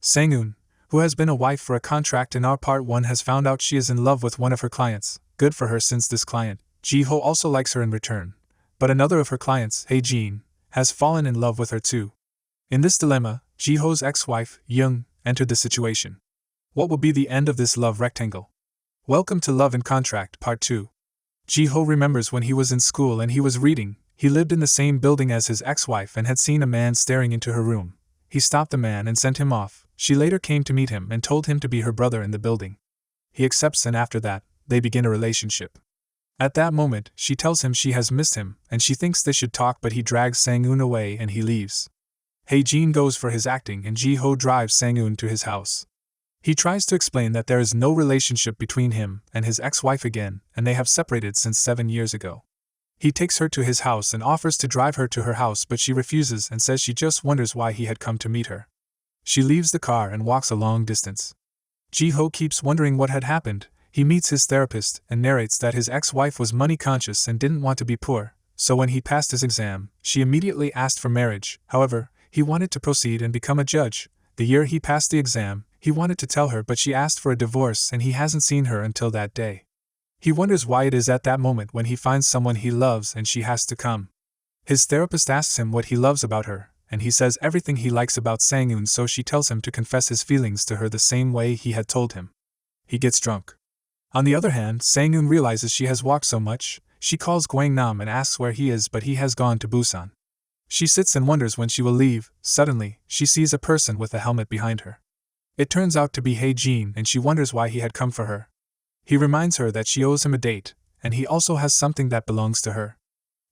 Sang-eun, who has been a wife for a contract in our part 1, has found out she is in love with one of her clients. Good for her, since this client, Ji-ho, also likes her in return. But another of her clients, Hae-jin, has fallen in love with her too. In this dilemma, Ji-ho's ex-wife, Young, entered the situation. What will be the end of this love rectangle? Welcome to Love and Contract Part 2. Ji-ho remembers when he was in school and he was reading. He lived in the same building as his ex-wife and had seen a man staring into her room. He stopped the man and sent him off. She later came to meet him and told him to be her brother in the building. He accepts, and after that, they begin a relationship. At that moment, she tells him she has missed him, and she thinks they should talk, but he drags Sang-eun away and he leaves. Hae-jin goes for his acting and Ji-ho drives Sang-eun to his house. He tries to explain that there is no relationship between him and his ex-wife again, and they have separated since 7 years ago. He takes her to his house and offers to drive her to her house, but she refuses and says she just wonders why he had come to meet her. She leaves the car and walks a long distance. Ji-ho keeps wondering what had happened. He meets his therapist and narrates that his ex-wife was money-conscious and didn't want to be poor, so when he passed his exam, she immediately asked for marriage. However, he wanted to proceed and become a judge. The year he passed the exam, he wanted to tell her, but she asked for a divorce and he hasn't seen her until that day. He wonders why it is at that moment when he finds someone he loves and she has to come. His therapist asks him what he loves about her, and he says everything he likes about Sang-eun, so she tells him to confess his feelings to her the same way he had told him. He gets drunk. On the other hand, Sang-eun realizes she has walked so much. She calls Gwang-nam and asks where he is, but he has gone to Busan. She sits and wonders when she will leave. Suddenly, she sees a person with a helmet behind her. It turns out to be Hae-jin, and she wonders why he had come for her. He reminds her that she owes him a date, and he also has something that belongs to her.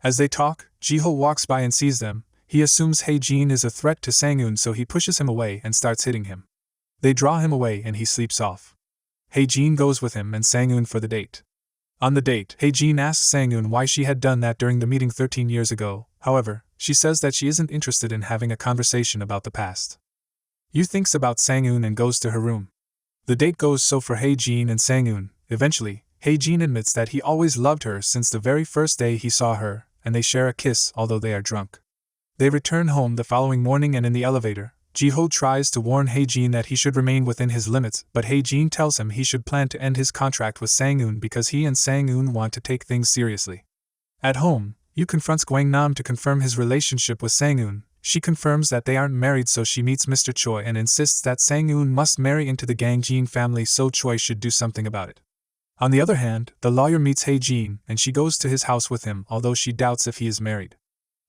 As they talk, Ji-ho walks by and sees them. He assumes Hae-jin is a threat to Sang-eun, so he pushes him away and starts hitting him. They draw him away and he sleeps off. Hae-jin goes with him and Sang-eun for the date. On the date, Hae-jin asks Sang-eun why she had done that during the meeting 13 years ago. However, she says that she isn't interested in having a conversation about the past. Yu thinks about Sang-eun and goes to her room. The date goes so for Hae-jin and Sang-eun. Eventually, Hae-jin admits that he always loved her since the very first day he saw her, and they share a kiss although they are drunk. They return home the following morning, and in the elevator, Ji-ho tries to warn Hae-jin that he should remain within his limits, but Hae-jin tells him he should plan to end his contract with Sang-eun because he and Sang-eun want to take things seriously. At home, Yu confronts Gwang-nam to confirm his relationship with Sang-eun. She confirms that they aren't married, so she meets Mr. Choi and insists that Sang-eun must marry into the Gang-jin family, so Choi should do something about it. On the other hand, the lawyer meets Hae-jin and she goes to his house with him, although she doubts if he is married.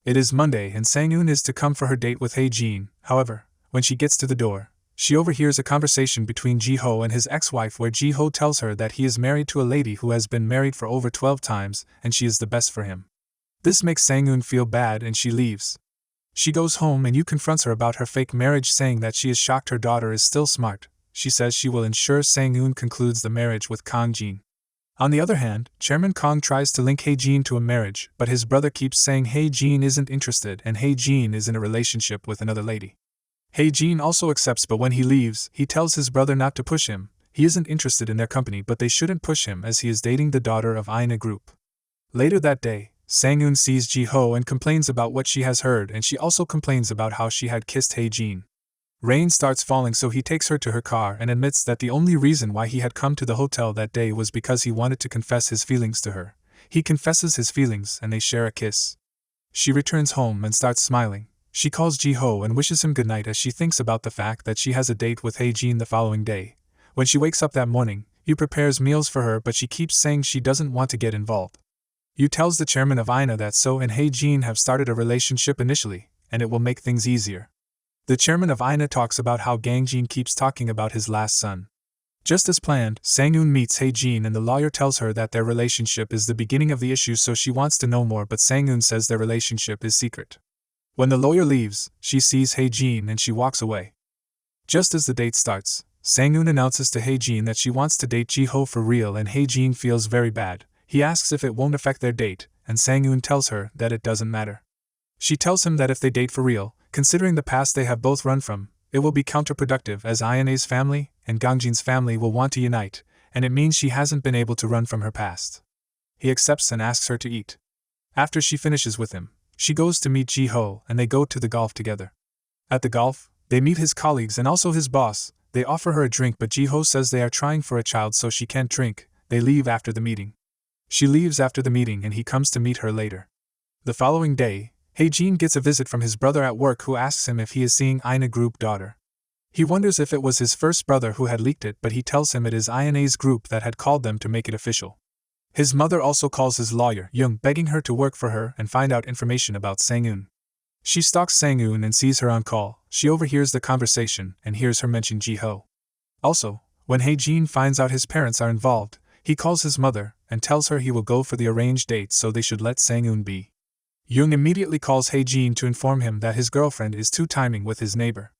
It is Monday and Sang-eun is to come for her date with Hae-jin. However, when she gets to the door, she overhears a conversation between Ji-ho and his ex-wife where Ji-ho tells her that he is married to a lady who has been married for over 12 times and she is the best for him. This makes Sang-eun feel bad and she leaves. She goes home and Yu confronts her about her fake marriage, saying that she is shocked her daughter is still smart. She says she will ensure Sang-eun concludes the marriage with Kang-jin. On the other hand, Chairman Kang tries to link Hae-jin to a marriage, but his brother keeps saying Hae-jin isn't interested and Hae-jin is in a relationship with another lady. Hae-jin also accepts, but when he leaves, he tells his brother not to push him. He isn't interested in their company, but they shouldn't push him as he is dating the daughter of Ina Group. Later that day, Sang-eun sees Ji-ho and complains about what she has heard, and she also complains about how she had kissed Hae-jin. Rain starts falling, so he takes her to her car and admits that the only reason why he had come to the hotel that day was because he wanted to confess his feelings to her. He confesses his feelings and they share a kiss. She returns home and starts smiling. She calls Ji-ho and wishes him goodnight as she thinks about the fact that she has a date with Hae-jin the following day. When she wakes up that morning, Yu prepares meals for her, but she keeps saying she doesn't want to get involved. Yu tells the chairman of Ina that So and Hae-jin have started a relationship initially, and it will make things easier. The chairman of Ina talks about how Gang-jin keeps talking about his last son. Just as planned, Sang-eun meets Hae-jin and the lawyer tells her that their relationship is the beginning of the issue, so she wants to know more, but Sang-eun says their relationship is secret. When the lawyer leaves, she sees Hae-jin and she walks away. Just as the date starts, Sang-eun announces to Hae-jin that she wants to date Ji-ho for real, and Hae-jin feels very bad. He asks if it won't affect their date, and Sang-eun tells her that it doesn't matter. She tells him that if they date for real, considering the past they have both run from, it will be counterproductive, as Ina's family and Gangjin's family will want to unite, and it means she hasn't been able to run from her past. He accepts and asks her to eat. After she finishes with him, she goes to meet Ji-ho and they go to the golf together. At the golf, They meet his colleagues and also his boss. They offer her a drink, but Ji-ho says they are trying for a child so she can't drink. They leave after the meeting. She leaves after the meeting and he comes to meet her later. The following day, Hae-jin gets a visit from his brother at work who asks him if he is seeing Ina group daughter. He wonders if it was his first brother who had leaked it, but he tells him it is Ina's group that had called them to make it official. His mother also calls his lawyer, Young, begging her to work for her and find out information about Sang-eun. She stalks Sang-eun and sees her on call. She overhears the conversation and hears her mention Ji-ho. Also, when Hae-jin finds out his parents are involved, he calls his mother and tells her he will go for the arranged date so they should let Sang-eun be. Young immediately calls Hae-jin to inform him that his girlfriend is two-timing with his neighbor.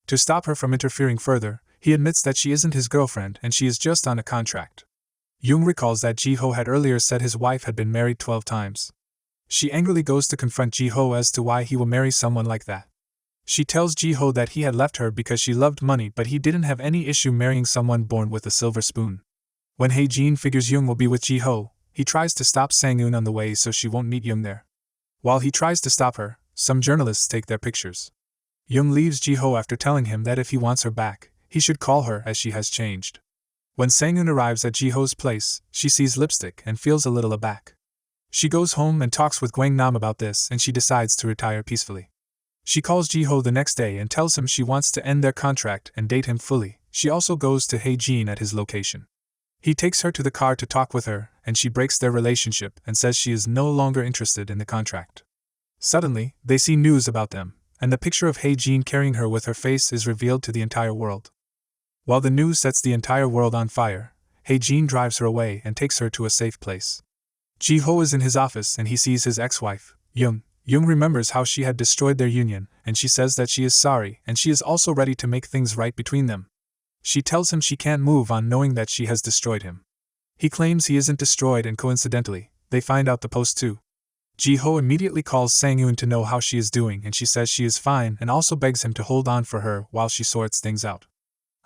To stop her from interfering further, he admits that she isn't his girlfriend and she is just on a contract. Young recalls that Ji-ho had earlier said his wife had been married 12 times. She angrily goes to confront Ji-ho as to why he will marry someone like that. She tells Ji-ho that he had left her because she loved money, but he didn't have any issue marrying someone born with a silver spoon. When Hae-jin figures Young will be with Ji-ho, he tries to stop Sang-eun on the way so she won't meet Young there. While he tries to stop her, some journalists take their pictures. Young leaves Ji-ho after telling him that if he wants her back, he should call her as she has changed. When Sang-eun arrives at Ji-ho's place, she sees lipstick and feels a little aback. She goes home and talks with Gwang-nam about this and she decides to retire peacefully. She calls Ji-ho the next day and tells him she wants to end their contract and date him fully. She also goes to Hae-jin at his location. He takes her to the car to talk with her, and she breaks their relationship and says she is no longer interested in the contract. Suddenly, they see news about them, and the picture of Hae-jin carrying her with her face is revealed to the entire world. While the news sets the entire world on fire, Hae-jin drives her away and takes her to a safe place. Ji-ho is in his office and he sees his ex-wife, Young. Young remembers how she had destroyed their union, and she says that she is sorry and she is also ready to make things right between them. She tells him she can't move on knowing that she has destroyed him. He claims he isn't destroyed and coincidentally, they find out the post too. Ji-ho immediately calls Sang-eun to know how she is doing and she says she is fine and also begs him to hold on for her while she sorts things out.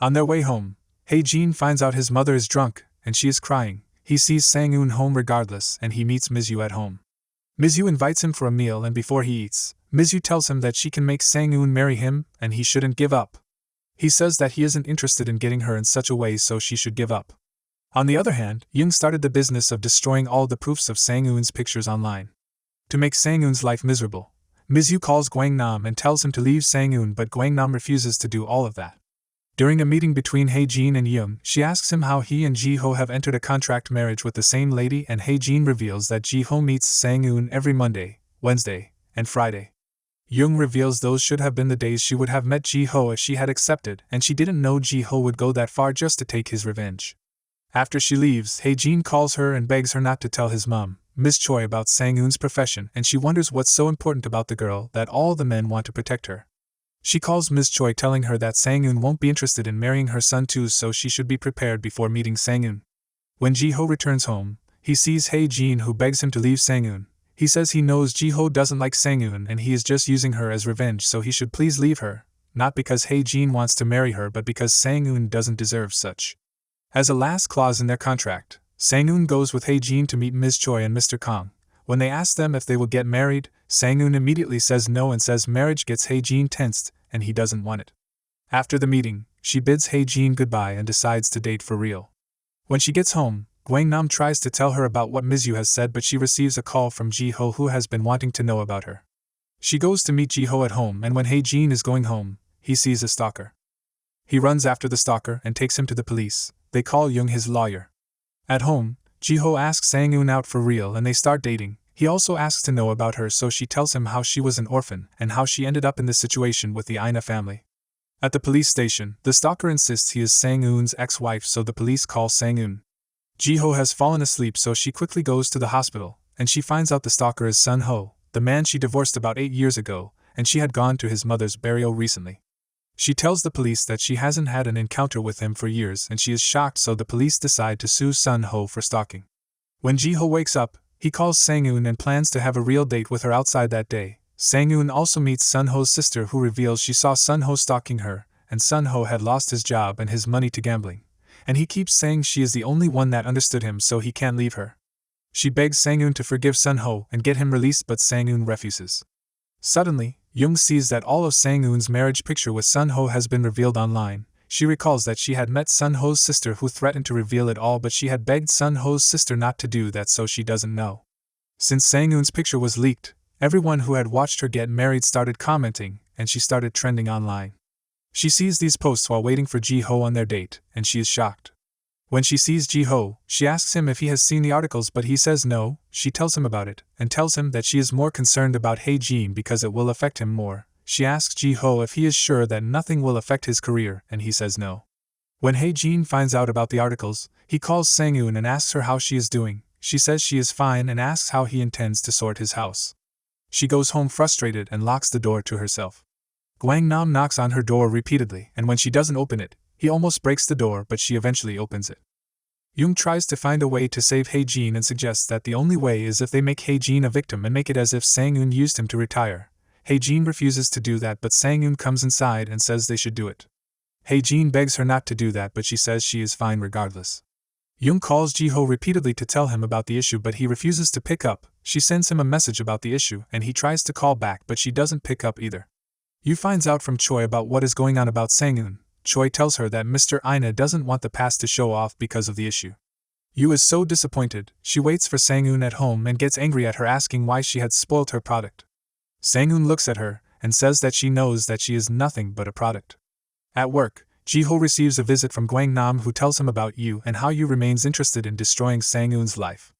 On their way home, Hae-jin finds out his mother is drunk and she is crying. He sees Sang-eun home regardless and he meets Miz-yu at home. Miz-yu invites him for a meal and before he eats, Miz-yu tells him that she can make Sang-eun marry him and he shouldn't give up. He says that he isn't interested in getting her in such a way so she should give up. On the other hand, Young started the business of destroying all the proofs of Sang-eun's pictures online. To make Sang-eun's life miserable, Miz-yu calls Gwang-nam and tells him to leave Sang-eun, but Gwang-nam refuses to do all of that. During a meeting between Hae-jin and Young, she asks him how he and Ji-ho have entered a contract marriage with the same lady, and Hae-jin reveals that Ji-ho meets Sang-eun every Monday, Wednesday, and Friday. Young reveals those should have been the days she would have met Ji-ho if she had accepted, and she didn't know Ji-ho would go that far just to take his revenge. After she leaves, Hae-jin calls her and begs her not to tell his mom, Miss Choi, about Sang-eun's profession, and she wonders what's so important about the girl that all the men want to protect her. She calls Miss Choi telling her that Sang-eun won't be interested in marrying her son too, so she should be prepared before meeting Sang-eun. When Ji-ho returns home, he sees Hae-jin who begs him to leave Sang-eun. He says he knows Ji-ho doesn't like Sang-eun and he is just using her as revenge, so he should please leave her, not because Hae-jin wants to marry her but because Sang-eun doesn't deserve such. As a last clause in their contract, Sang-eun goes with Hae-jin to meet Ms. Choi and Mr. Kang. When they ask them if they will get married, Sang-eun immediately says no and says marriage gets Hae-jin tensed and he doesn't want it. After the meeting, she bids Hae-jin goodbye and decides to date for real. When she gets home, Gwang-nam tries to tell her about what Miz-yu has said, but she receives a call from Ji-ho who has been wanting to know about her. She goes to meet Ji-ho at home, and when Hae-jin is going home, he sees a stalker. He runs after the stalker and takes him to the police. They call Young his lawyer. At home, Ji-ho asks Sang-eun out for real and they start dating. He also asks to know about her, so she tells him how she was an orphan and how she ended up in this situation with the Ina family. At the police station, the stalker insists he is Sang-eun's ex-wife, so the police call Sang-eun. Ji-ho has fallen asleep, so she quickly goes to the hospital, and she finds out the stalker is Sun-ho, the man she divorced about 8 years ago, and she had gone to his mother's burial recently. She tells the police that she hasn't had an encounter with him for years and she is shocked, so the police decide to sue Sun-ho for stalking. When Ji-ho wakes up, he calls Sang-eun and plans to have a real date with her outside that day. Sang-eun also meets Sun-ho's sister, who reveals she saw Sun-ho stalking her, and Sun-ho had lost his job and his money to gambling. And he keeps saying she is the only one that understood him, so he can't leave her. She begs Sang-eun to forgive Sun-ho and get him released, but Sang-eun refuses. Suddenly, Jung sees that all of Sang-eun's marriage picture with Sun-ho has been revealed online. She recalls that she had met Sun-ho's sister who threatened to reveal it all, but she had begged Sun-ho's sister not to do that so she doesn't know. Since Sang-eun's picture was leaked, everyone who had watched her get married started commenting, and she started trending online. She sees these posts while waiting for Ji-ho on their date, and she is shocked. When she sees Ji-ho, she asks him if he has seen the articles, but he says no. She tells him about it, and tells him that she is more concerned about Hae-jin because it will affect him more. She asks Ji-ho if he is sure that nothing will affect his career, and he says no. When Hae-jin finds out about the articles, he calls Sang-eun and asks her how she is doing. She says she is fine and asks how he intends to sort his house. She goes home frustrated and locks the door to herself. Gwang-nam knocks on her door repeatedly, and when she doesn't open it, he almost breaks the door, but she eventually opens it. Jung tries to find a way to save Hae-jin and suggests that the only way is if they make Hae-jin a victim and make it as if Sang-eun used him to retire. Hae-jin refuses to do that, but Sang-eun comes inside and says they should do it. Hae-jin begs her not to do that, but she says she is fine regardless. Jung calls Ji-ho repeatedly to tell him about the issue, but he refuses to pick up. She sends him a message about the issue, and he tries to call back, but she doesn't pick up either. Yu finds out from Choi about what is going on about Sang-eun. Choi tells her that Mr. Ina doesn't want the past to show off because of the issue. Yu is so disappointed. She waits for Sang-eun at home and gets angry at her, asking why she had spoiled her product. Sang-eun looks at her and says that she knows that she is nothing but a product. At work, Ji-ho receives a visit from Gwang-nam, who tells him about Yu and how Yu remains interested in destroying Sang-eun's life.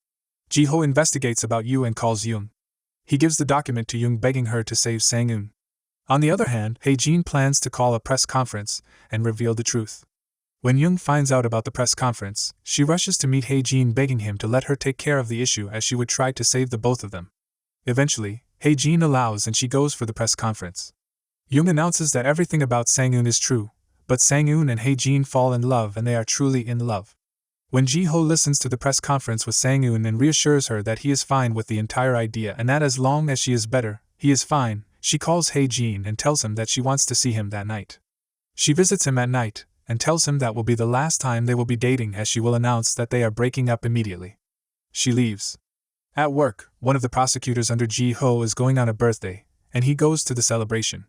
Ji-ho investigates about Yu and calls Jung. He gives the document to Jung, begging her to save Sang-eun. On the other hand, Hae-jin plans to call a press conference and reveal the truth. When Jung finds out about the press conference, she rushes to meet Hae-jin, begging him to let her take care of the issue as she would try to save the both of them. Eventually, Hae-jin allows and she goes for the press conference. Jung announces that everything about Sang-eun is true, but Sang-eun and Hae-jin fall in love and they are truly in love. When Ji-ho listens to the press conference with Sang-eun and reassures her that he is fine with the entire idea and that as long as she is better, he is fine, she calls Hae-jin and tells him that she wants to see him that night. She visits him at night and tells him that will be the last time they will be dating, as she will announce that they are breaking up immediately. She leaves. At work, one of the prosecutors under Ji-ho is going on a birthday, and he goes to the celebration.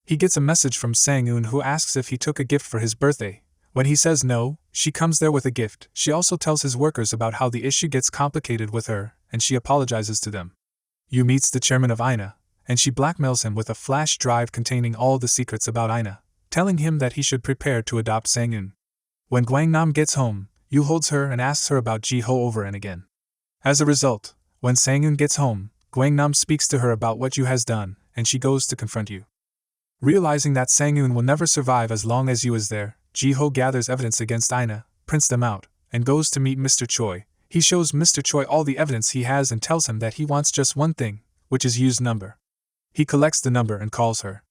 He gets a message from Sang-eun, who asks if he took a gift for his birthday. When he says no, she comes there with a gift. She also tells his workers about how the issue gets complicated with her, and she apologizes to them. Yu meets the chairman of INA, and she blackmails him with a flash drive containing all the secrets about INA, telling him that he should prepare to adopt Sang-eun. When Gwang-nam gets home, Yu holds her and asks her about Ji-ho over and again. As a result, when Sang-eun gets home, Gwang-nam speaks to her about what Yu has done, and she goes to confront Yu. Realizing that Sang-eun will never survive as long as Yu is there, Ji-ho gathers evidence against INA, prints them out, and goes to meet Mr. Choi. He shows Mr. Choi all the evidence he has and tells him that he wants just one thing, which is Yu's number. He collects the number and calls her.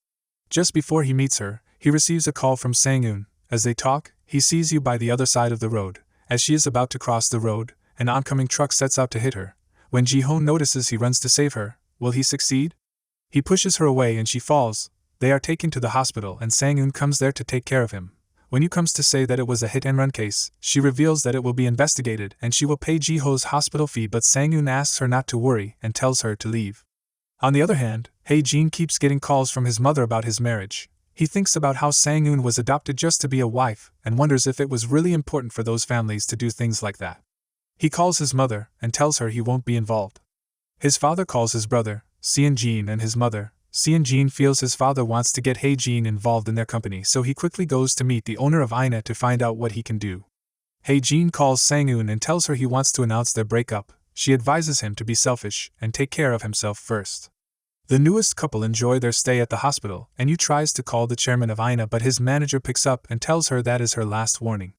Just before he meets her, he receives a call from Sang-eun. As they talk, he sees Yu by the other side of the road. As she is about to cross the road, an oncoming truck sets out to hit her. When Ji-ho notices, he runs to save her. Will he succeed? He pushes her away and she falls. They are taken to the hospital and Sang-eun comes there to take care of him. When Yu comes to say that it was a hit-and-run case, she reveals that it will be investigated and she will pay Ji-ho's hospital fee, but Sang-eun asks her not to worry and tells her to leave. On the other hand, Hae-jin keeps getting calls from his mother about his marriage. He thinks about how Sang-eun was adopted just to be a wife and wonders if it was really important for those families to do things like that. He calls his mother and tells her he won't be involved. His father calls his brother, Seon-jin, and his mother. Seon-jin feels his father wants to get Hae-jin involved in their company, so he quickly goes to meet the owner of INA to find out what he can do. Hae-jin calls Sang-eun and tells her he wants to announce their breakup. She advises him to be selfish and take care of himself first. The newest couple enjoy their stay at the hospital, and Yu tries to call the chairman of INA, but his manager picks up and tells her that is her last warning.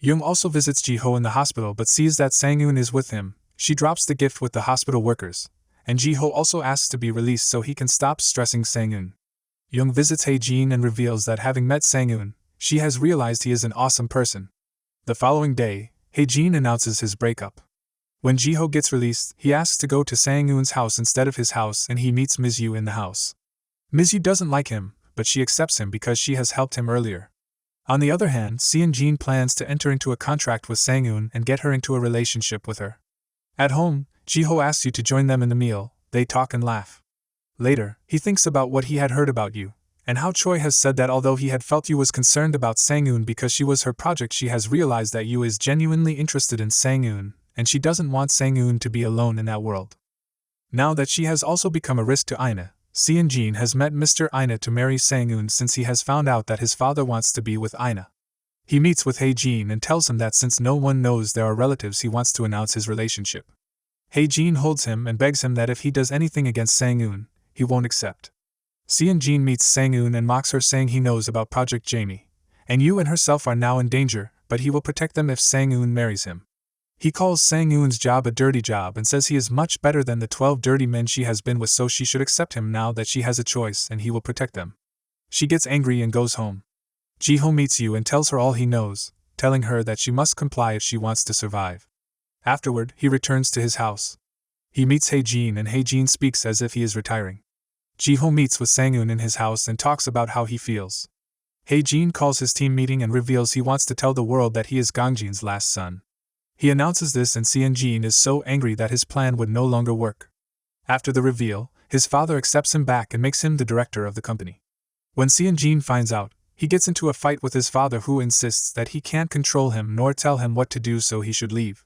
Jung also visits Ji-ho in the hospital but sees that Sang-eun is with him. She drops the gift with the hospital workers, and Ji-ho also asks to be released so he can stop stressing Sang-eun. Jung visits Hae-jin and reveals that having met Sang-eun, she has realized he is an awesome person. The following day, Hae-jin announces his breakup. When Ji-ho gets released, he asks to go to Sang-eun's house instead of his house, and he meets Ms. Yu in the house. Ms. Yu doesn't like him, but she accepts him because she has helped him earlier. On the other hand, Seon-jin plans to enter into a contract with Sang-eun and get her into a relationship with her. At home, Ji-ho asks Yu to join them in the meal. They talk and laugh. Later, he thinks about what he had heard about you, and how Choi has said that although he had felt you was concerned about Sang-eun because she was her project, she has realized that you is genuinely interested in Sang-eun, and she doesn't want Sang-eun to be alone in that world. Now that she has also become a risk to Ina, Seon-jin has met Mr. Ina to marry Sang-eun since he has found out that his father wants to be with Ina. He meets with Hae-jin and tells him that since no one knows there are relatives, he wants to announce his relationship. Hae-jin holds him and begs him that if he does anything against Sang-eun, he won't accept. Seon-jin meets Sang-eun and mocks her, saying he knows about Project Jamie, and you and herself are now in danger, but he will protect them if Sang-eun marries him. He calls Sang-eun's job a dirty job and says he is much better than the 12 dirty men she has been with, so she should accept him now that she has a choice and he will protect them. She gets angry and goes home. Ji-ho meets you and tells her all he knows, telling her that she must comply if she wants to survive. Afterward, he returns to his house. He meets Hae-jin and Hae-jin speaks as if he is retiring. Ji-ho meets with Sang-eun in his house and talks about how he feels. Hae-jin calls his team meeting and reveals he wants to tell the world that he is Gangjin's last son. He announces this and Seon-jin is so angry that his plan would no longer work. After the reveal, his father accepts him back and makes him the director of the company. When Seon-jin finds out, he gets into a fight with his father, who insists that he can't control him nor tell him what to do, so he should leave.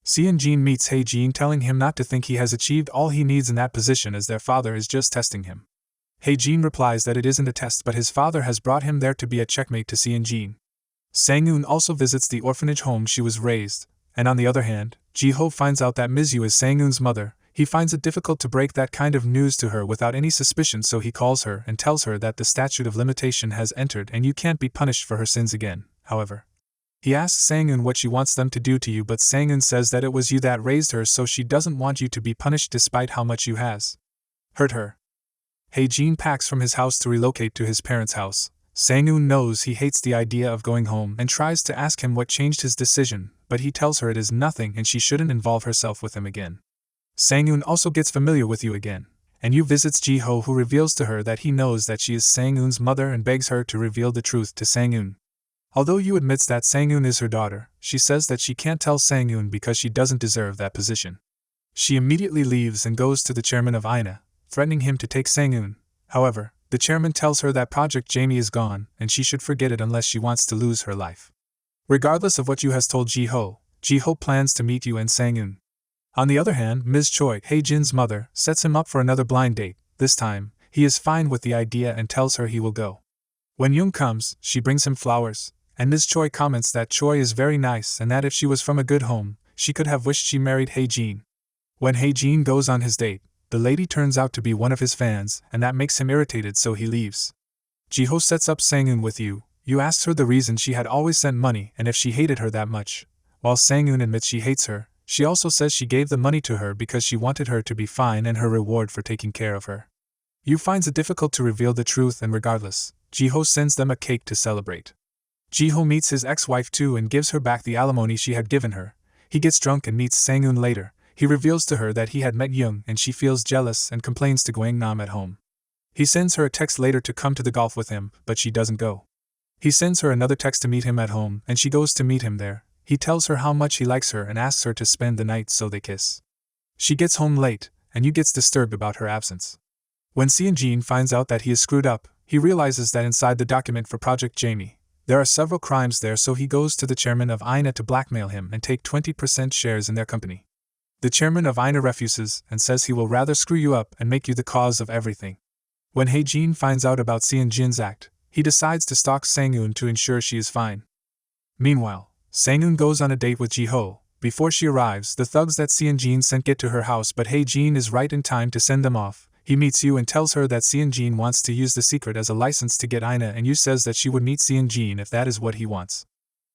Seon-jin meets Hae-jin, telling him not to think he has achieved all he needs in that position, as their father is just testing him. Hae-jin replies that it isn't a test, but his father has brought him there to be a checkmate to Seon-jin. Sang-eun also visits the orphanage home she was raised, and on the other hand, Ji-ho finds out that Ms. Yu is Sang-eun's mother. He finds it difficult to break that kind of news to her without any suspicion, so he calls her and tells her that the statute of limitation has entered and you can't be punished for her sins again. However, he asks Sang-eun what she wants them to do to you, but Sang-eun says that it was you that raised her, so she doesn't want you to be punished despite how much you has hurt her. Hae-jin packs from his house to relocate to his parents' house. Sang-eun knows he hates the idea of going home and tries to ask him what changed his decision, but he tells her it is nothing and she shouldn't involve herself with him again. Sang-eun also gets familiar with Yu again, and Yu visits Ji-ho, who reveals to her that he knows that she is Sang-eun's mother and begs her to reveal the truth to Sang-eun. Although Yu admits that Sang-eun is her daughter, she says that she can't tell Sang-eun because she doesn't deserve that position. She immediately leaves and goes to the chairman of Ina, threatening him to take Sang-eun. However, the chairman tells her that Project Jamie is gone and she should forget it unless she wants to lose her life. Regardless of what Yu has told Ji-ho, Ji-ho plans to meet Yu and Sang-eun. On the other hand, Ms. Choi, Hae-jin's mother, sets him up for another blind date. This time, he is fine with the idea and tells her he will go. When Yoon comes, she brings him flowers, and Ms. Choi comments that Choi is very nice and that if she was from a good home, she could have wished she married Hae-jin. When Hae-jin goes on his date, the lady turns out to be one of his fans, and that makes him irritated, so he leaves. Ji-ho sets up Sang-eun with Yu. Yu asks her the reason she had always sent money and if she hated her that much. While Sang-eun admits she hates her, she also says she gave the money to her because she wanted her to be fine and her reward for taking care of her. Yu finds it difficult to reveal the truth, and regardless, Ji-ho sends them a cake to celebrate. Ji-ho meets his ex-wife too and gives her back the alimony she had given her. He gets drunk and meets Sang-eun later. He reveals to her that he had met Young and she feels jealous and complains to Gwang-nam at home. He sends her a text later to come to the golf with him, but she doesn't go. He sends her another text to meet him at home and she goes to meet him there. He tells her how much he likes her and asks her to spend the night, so they kiss. She gets home late, and Yu gets disturbed about her absence. When Seon-jin finds out that he is screwed up, he realizes that inside the document for Project Jamie, there are several crimes there, so he goes to the chairman of Ina to blackmail him and take 20% shares in their company. The chairman of Ina refuses and says he will rather screw you up and make you the cause of everything. When Hae-jin finds out about Seon-jin's act, he decides to stalk Sang-eun to ensure she is fine. Meanwhile, Sang-eun goes on a date with Ji-ho. Before she arrives, the thugs that Seon-jin sent get to her house, but Hae-jin is right in time to send them off. He meets Yu and tells her that Seon-jin wants to use the secret as a license to get Ina, and Yu says that she would meet Seon-jin if that is what he wants.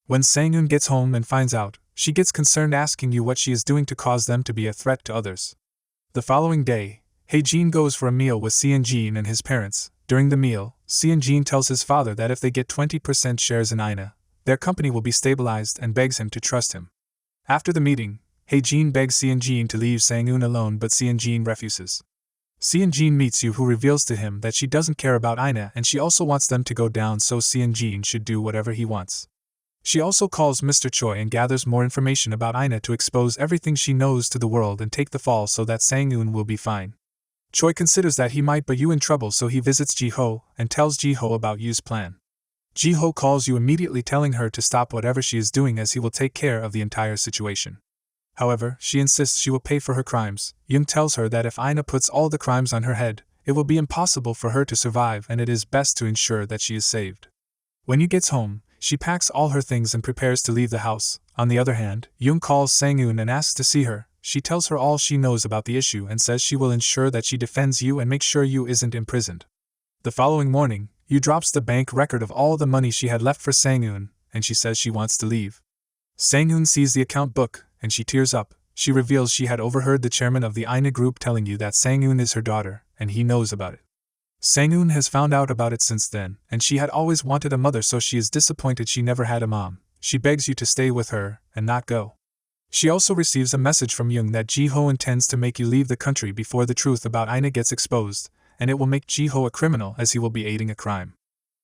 When Sang-eun gets home and finds out, she gets concerned, asking Yu what she is doing to cause them to be a threat to others. The following day, Hae-jin goes for a meal with Seon-jin and his parents. During the meal, Seon-jin tells his father that if they get 20% shares in Ina, their company will be stabilized, and begs him to trust him. After the meeting, Hae-jin begs Seon-jin to leave Sang-eun alone, but Seon-jin refuses. Seon-jin meets Yu, who reveals to him that she doesn't care about Ina and she also wants them to go down, so Seon-jin should do whatever he wants. She also calls Mr. Choi and gathers more information about Ina to expose everything she knows to the world and take the fall so that Sang-eun will be fine. Choi considers that he might put Yu in trouble, so he visits Ji-ho and tells Ji-ho about Yu's plan. Ji-ho calls Yu immediately, telling her to stop whatever she is doing as he will take care of the entire situation. However, she insists she will pay for her crimes. Young tells her that if Ina puts all the crimes on her head, it will be impossible for her to survive and it is best to ensure that she is saved. When Yu gets home, she packs all her things and prepares to leave the house. On the other hand, Young calls Sang-eun and asks to see her. She tells her all she knows about the issue and says she will ensure that she defends Yu and make sure Yu isn't imprisoned. The following morning, Yu drops the bank record of all the money she had left for Sang-eun, and she says she wants to leave. Sang-eun sees the account book, and she tears up. She reveals she had overheard the chairman of the Ina group telling Yu that Sang-eun is her daughter, and he knows about it. Sang-eun has found out about it since then, and she had always wanted a mother, so she is disappointed she never had a mom. She begs Yu to stay with her and not go. She also receives a message from Young that Ji-ho intends to make Yu leave the country before the truth about Ina gets exposed, and it will make Ji-ho a criminal as he will be aiding a crime.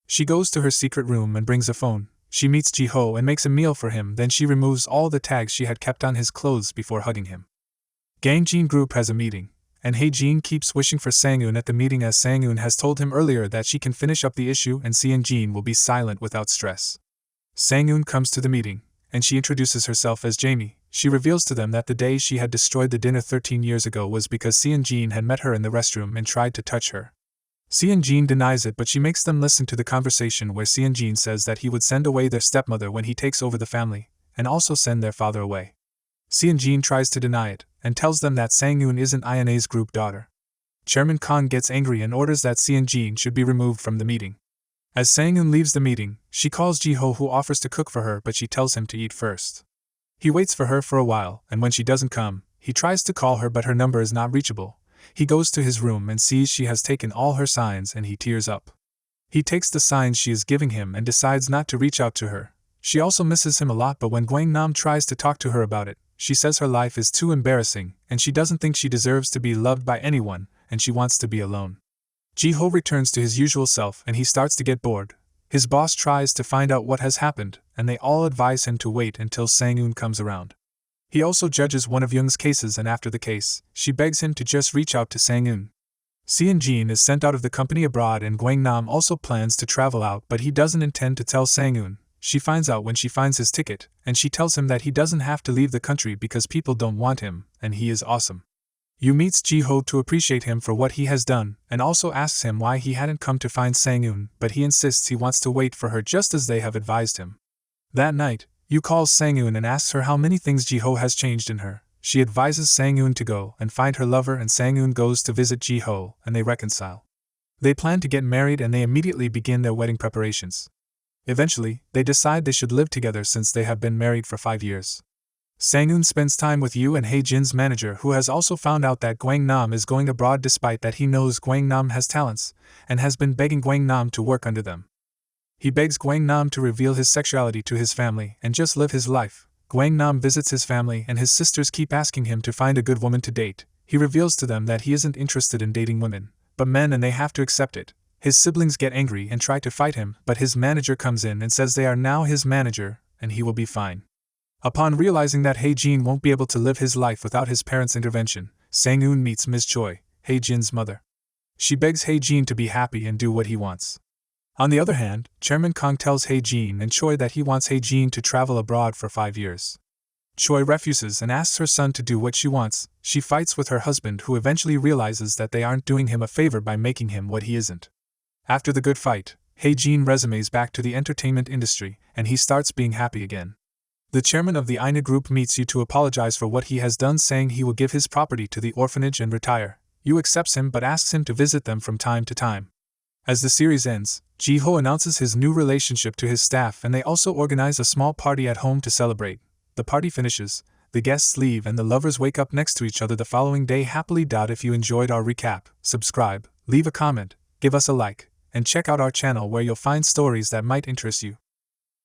She goes to her secret room and brings a phone. She meets Ji-ho and makes a meal for him, then she removes all the tags she had kept on his clothes before hugging him. Gang-jin group has a meeting, and Hae-jin keeps wishing for Sang-eun at the meeting as Sang-eun has told him earlier that she can finish up the issue and Seon-jin will be silent without stress. Sang-eun comes to the meeting, and she introduces herself as Jamie. She reveals to them that the day she had destroyed the dinner 13 years ago was because Seon-jin had met her in the restroom and tried to touch her. Seon-jin denies it, but she makes them listen to the conversation where Seon-jin says that he would send away their stepmother when he takes over the family, and also send their father away. Seon-jin tries to deny it, and tells them that Sang-eun isn't INA's group daughter. Chairman Kang gets angry and orders that Seon-jin should be removed from the meeting. As Sang-eun leaves the meeting, she calls Ji-ho, who offers to cook for her, but she tells him to eat first. He waits for her for a while, and when she doesn't come, he tries to call her but her number is not reachable. He goes to his room and sees she has taken all her signs and he tears up. He takes the signs she is giving him and decides not to reach out to her. She also misses him a lot, but when Gwang-nam tries to talk to her about it, she says her life is too embarrassing and she doesn't think she deserves to be loved by anyone and she wants to be alone. Ji-ho returns to his usual self and he starts to get bored. His boss tries to find out what has happened and they all advise him to wait until Sang-eun comes around. He also judges one of Young's cases, and after the case, she begs him to just reach out to Sang-eun. Seon-jin is sent out of the company abroad and Gwang-nam also plans to travel out, but he doesn't intend to tell Sang-eun. She finds out when she finds his ticket, and she tells him that he doesn't have to leave the country because people don't want him, and he is awesome. Yu meets Ji-ho to appreciate him for what he has done, and also asks him why he hadn't come to find Sang-eun, but he insists he wants to wait for her just as they have advised him. That night, Yu calls Sang-eun and asks her how many things Ji-ho has changed in her. She advises Sang-eun to go and find her lover, and Sang-eun goes to visit Ji-ho and they reconcile. They plan to get married and they immediately begin their wedding preparations. Eventually, they decide they should live together since they have been married for 5 years. Sang-eun spends time with Yu and Hae-jin's manager, who has also found out that Gwang-nam is going abroad despite that he knows Gwang-nam has talents and has been begging Gwang-nam to work under them. He begs Gwang-nam to reveal his sexuality to his family and just live his life. Gwang-nam visits his family and his sisters keep asking him to find a good woman to date. He reveals to them that he isn't interested in dating women, but men, and they have to accept it. His siblings get angry and try to fight him, but his manager comes in and says they are now his manager and he will be fine. Upon realizing that Hae-jin won't be able to live his life without his parents' intervention, Sang-eun meets Ms. Choi, Hae-jin's mother. She begs Hae-jin to be happy and do what he wants. On the other hand, Chairman Kang tells Hae-jin and Choi that he wants Hae-jin to travel abroad for 5 years. Choi refuses and asks her son to do what she wants. She fights with her husband, who eventually realizes that they aren't doing him a favor by making him what he isn't. After the good fight, Hae-jin resumes back to the entertainment industry, and he starts being happy again. The chairman of the INA group meets Yu to apologize for what he has done, saying he will give his property to the orphanage and retire. Yu accepts him but asks him to visit them from time to time. As the series ends, Ji-ho announces his new relationship to his staff and they also organize a small party at home to celebrate. The party finishes, the guests leave and the lovers wake up next to each other the following day happily. If you enjoyed our recap, subscribe, leave a comment, give us a like, and check out our channel where you'll find stories that might interest you.